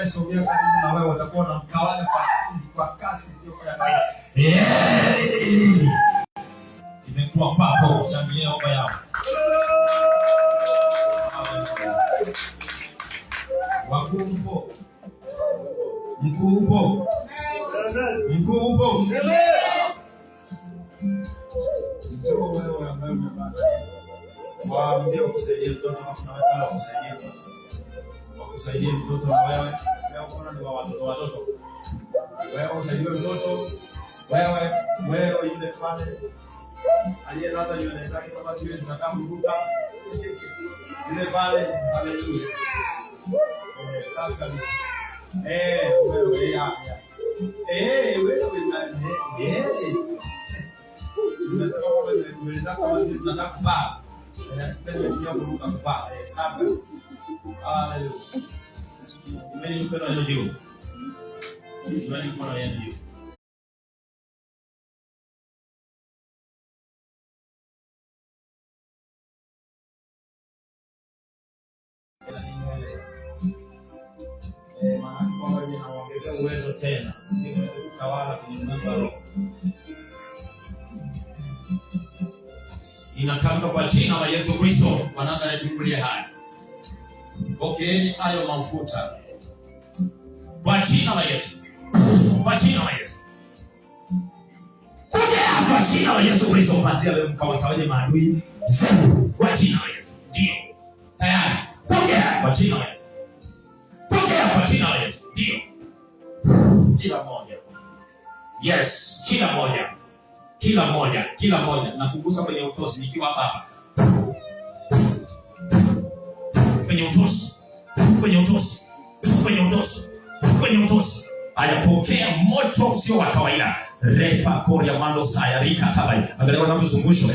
Sogea karibu na wewe, utakuwa na mkawana kwa kasi sio kwa kawaida. Imekuwa papo, shangilia baba yao. Wakumpo. Mkuupo. Mkuupo. Njoo wewe ambaye umepanda. Waambie kusaidia mtoto kama unaweza kusaidia mtoto. Wakusaidie mtoto na wewe. Leo kuna ni watoto. Wewe usaidie mtoto. Wewe yule pale aliyelaza nywele zake kama zile zinakamruka. Yule pale, haleluya. Safi kabisa. Wewe ya. Wewe nani? Simesema kwamba nywele zako kama zile zinataka kupaa. Ndio kuruka kupaa. Safi kabisa. Haleluya. Mimi niko na leo. Ndio niko na leo. Maana kwamba inaongeza uwezo tena ili uweze kutawala kwenye mambo. Inatamka kwa jina la Yesu Kristo wa Nazareti mkulie hai. Pokeeni hayo mafuta. Kwa jina la Yesu. Kwa jina la Yesu. Pokea kwa jina la Yesu Kristo kuanzia leo mkawatawaje maadui. Kwa jina la Yesu. Ndio. Tayari. Pokea kwa jina la Yesu. Pokea kwa jina la Yesu. Ndio. Kila mmoja. Yes, kila mmoja. Kila mmoja, kila mmoja. Nakugusa kwenye utosi nikiwa hapa. Kwenye utosi. Kwenye utosi. Kwenye utosi. Kwenye utosi. Ayapokea moto usio wa kawaida. Repa koria mando saya rika tabai. Angalia wanapozungusha.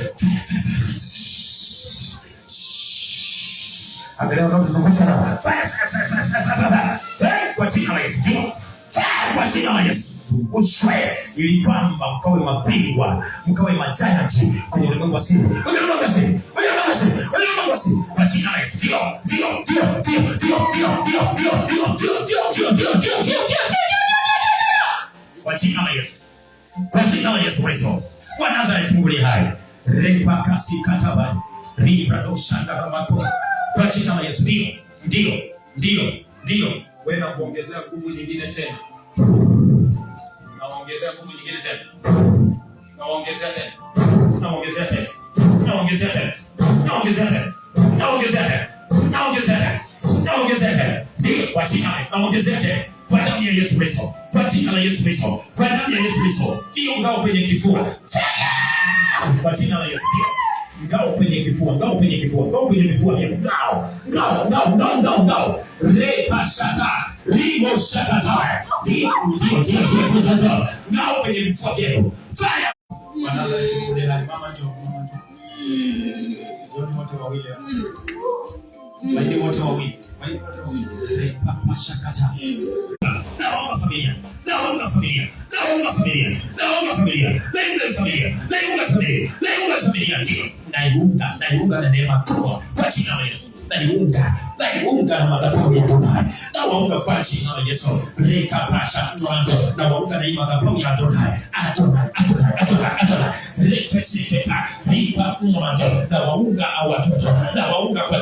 Angalia wanapozungusha. Kwa jina la Yesu. Kwa jina la Yesu. Ushwe ili kwamba mkawe mabingwa, mkawe majayanti kwenye ulimwengu wa siri. Ulimwengu wa siri. Ulimwengu wa siri. Ulimwengu wa siri. Kwa jina la Yesu. Kwa jina la Yesu. Kwa jina la Yesu Kristo. Wa Nazareti mkulie hai. Repa kasi katabani. Libra do shanga ramako. Kwa jina la Yesu. Ndio. Wewe na kuongezea nguvu nyingine tena. Naongezea nguvu nyingine tena. Naongezea tena. Naongezea tena. Naongezea tena. Naongezea tena. Naongezea tena. Naongezea tena. Naongezea tena. Ndio kwa jina la Yesu. Naongezea tena. Kwa damu ya Yesu Kristo. Kwa jina la Yesu Kristo. Kwa damu ya Yesu Kristo. Hiyo ngao kwenye kifua. Kwa jina la Yesu. Ngao kwenye kifua. Ngao kwenye kifua. Ngao kwenye kifua yako. Ngao. Repa shata. Libo shakata. Ndio. Ngao kwenye kifua yako. Fire. Wanaanza kutukulia hadi mama njoo. Njoo wote wawili. Waende wote wawili. Repa shakata. Naomba familia. Naunga familia. Naiunga na neema kubwa kwa jina la Yesu. Naiunga na madhabahu ya Adonai. Nawaunga kwa jina la Yesu. Reka pasha tuando. Nawaunga na madhabahu ya Adonai. Adonai. Reka siketa. Lipa mwando. Nawaunga watoto. Nawaunga kwa